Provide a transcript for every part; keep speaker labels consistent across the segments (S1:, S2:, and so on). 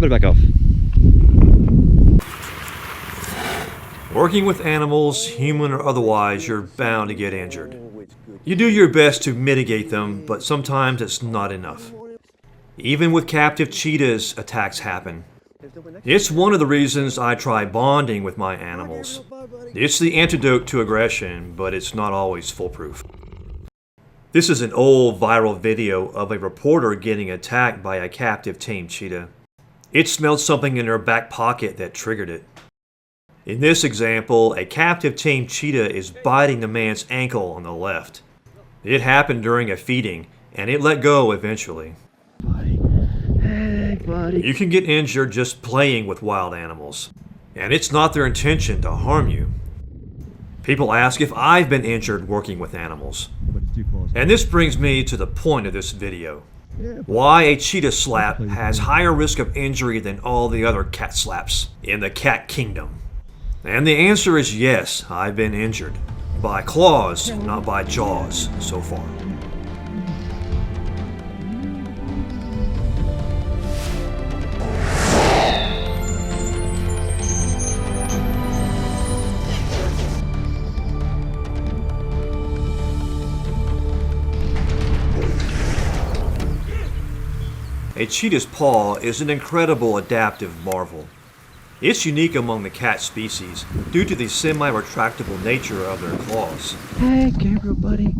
S1: better back off.
S2: Working with animals, human or otherwise, you're bound to get injured. You do your best to mitigate them, but sometimes it's not enough. Even with captive cheetahs, attacks happen. It's one of the reasons I try bonding with my animals. It's the antidote to aggression, but it's not always foolproof. This is an old viral video of a reporter getting attacked by a captive tame cheetah. It smelled something in her back pocket that triggered it. In this example, a captive tame cheetah is biting the man's ankle on the left. It happened during a feeding, and it let go eventually.
S1: Hey, buddy.
S2: You can get injured just playing with wild animals, and it's not their intention to harm you. People ask if I've been injured working with animals. And this brings me to the point of this video. Why a cheetah slap has higher risk of injury than all the other cat slaps in the cat kingdom. And the answer is yes, I've been injured. By claws, not by jaws, so far. A cheetah's paw is an incredible adaptive marvel. It's unique among the cat species due to the semi-retractable nature of their claws.
S1: Hey, Gabriel, buddy.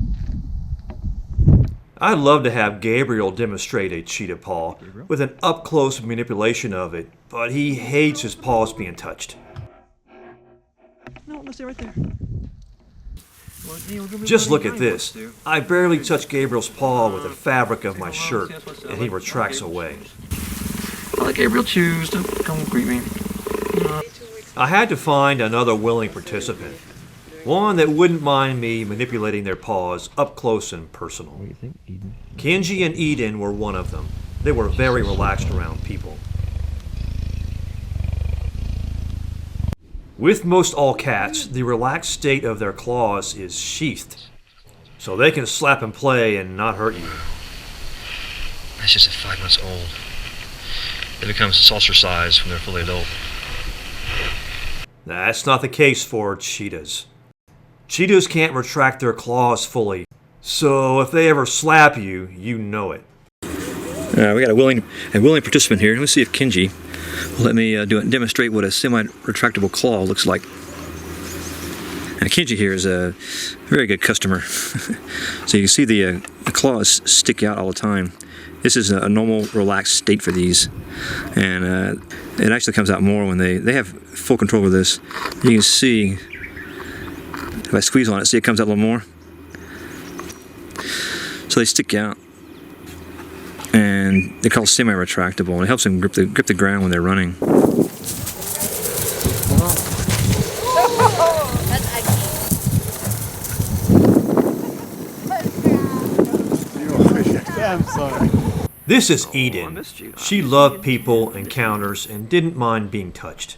S2: I'd love to have Gabriel demonstrate a cheetah paw with an up-close manipulation of it, but he hates his paws being touched.
S1: No, let's stay right there.
S2: Just look at this. I barely touch Gabriel's paw with the fabric of my shirt, and he retracts away.
S1: I'll let Gabriel choose to come greet me.
S2: I had to find another willing participant. One that wouldn't mind me manipulating their paws up close and personal.
S1: What do you think, Eden?
S2: Kenji and Eden were one of them. They were very relaxed around people. With most all cats, the relaxed state of their claws is sheathed, so they can slap and play and not hurt you.
S3: That's just at 5 months old. They become saucer size when they're fully adult.
S2: That's not the case for cheetahs. Cheetahs can't retract their claws fully, so if they ever slap you, you know it.
S3: We got a willing participant here. Let's see if Kenji will let me demonstrate what a semi-retractable claw looks like. Now, Kenji here is a very good customer. So you can see the claws stick out all the time. This is a normal, relaxed state for these, and it actually comes out more when they have full control of this. You can see, if I squeeze on it, see it comes out a little more. So they stick out, and they're called semi-retractable, and it helps them grip the ground when they're running.
S4: I'm sorry.
S2: This is Eden. She loved people, encounters, and didn't mind being touched.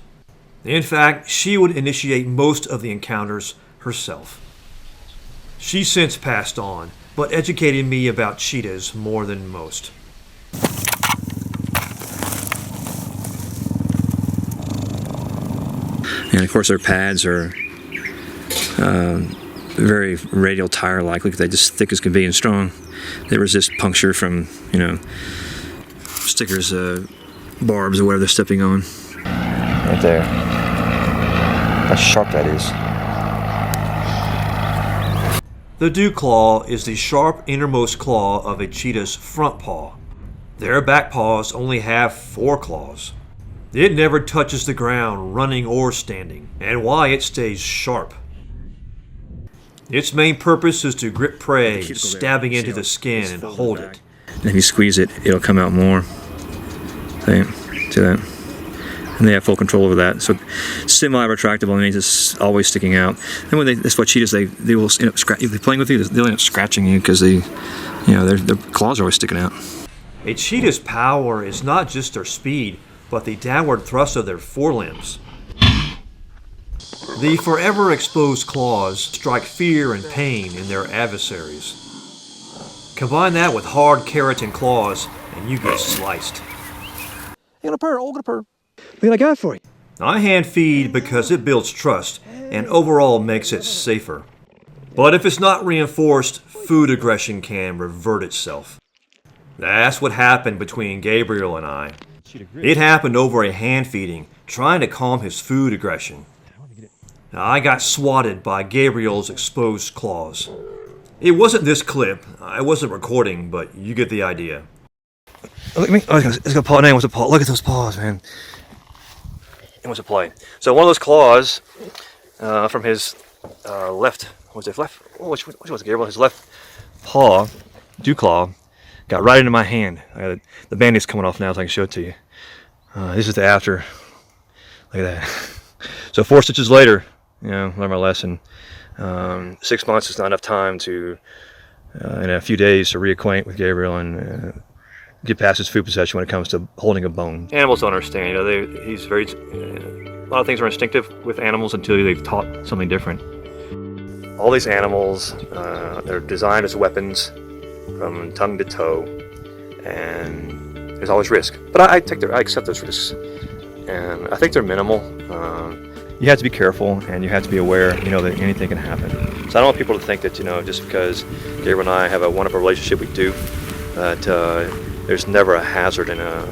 S2: In fact, she would initiate most of the encounters herself. She's since passed on, but educated me about cheetahs more than most.
S3: And of course their pads are very radial tire-like. Look at that, just thick as can be and strong. They resist puncture from, stickers, barbs, or whatever they're stepping on. Right there. How sharp that is.
S2: The dew claw is the sharp innermost claw of a cheetah's front paw. Their back paws only have 4 claws. It never touches the ground, running or standing, and why it stays sharp. Its main purpose is to grip prey, stabbing into the skin and hold it.
S3: And if you squeeze it, it'll come out more. See that? And they have full control over that. So semi-retractable means it's always sticking out. And that's what cheetahs, they will end up if they're playing with you, they'll end up scratching you because their claws are always sticking out.
S2: A cheetah's power is not just their speed, but the downward thrust of their forelimbs. The forever exposed claws strike fear and pain in their adversaries. Combine that with hard keratin claws, and you get sliced.
S3: gonna purr. Oh, gonna purr. Look what I got for you.
S2: I hand feed because it builds trust and overall makes it safer. But if it's not reinforced, food aggression can revert itself. That's what happened between Gabriel and I. It happened over a hand feeding, trying to calm his food aggression. I got swatted by Gabriel's exposed claws. It wasn't this clip. I wasn't recording, but you get the idea.
S3: Look at me. Oh, it's got a paw. Now he wants a paw. Look at those paws, man. He wants to play. So one of those claws from his left, was it left? Oh, which was it, Gabriel? His left paw, dew claw, got right into my hand. The band-aid's coming off now, so I can show it to you. This is the after. Look at that. So 4 stitches later, learned my lesson. 6 months is not enough time to, in a few days, to reacquaint with Gabriel and get past his food possession when it comes to holding a bone. Animals don't understand. He's very. A lot of things are instinctive with animals until they've taught something different. All these animals, they're designed as weapons from tongue to toe, and there's always risk. But I accept those risks, and I think they're minimal. You have to be careful, and you have to be aware, that anything can happen. So I don't want people to think that, just because Gabriel and I have a wonderful relationship, we do, that there's never a hazard and a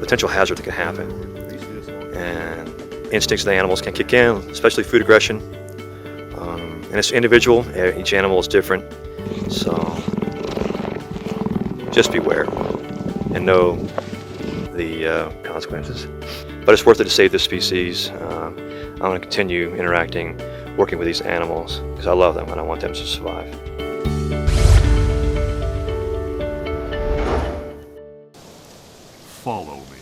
S3: potential hazard that can happen. And instincts of the animals can kick in, especially food aggression. And it's individual. Each animal is different. So just beware and know the consequences. But it's worth it to save this species. I'm going to continue interacting, working with these animals because I love them and I want them to survive.
S4: Follow me.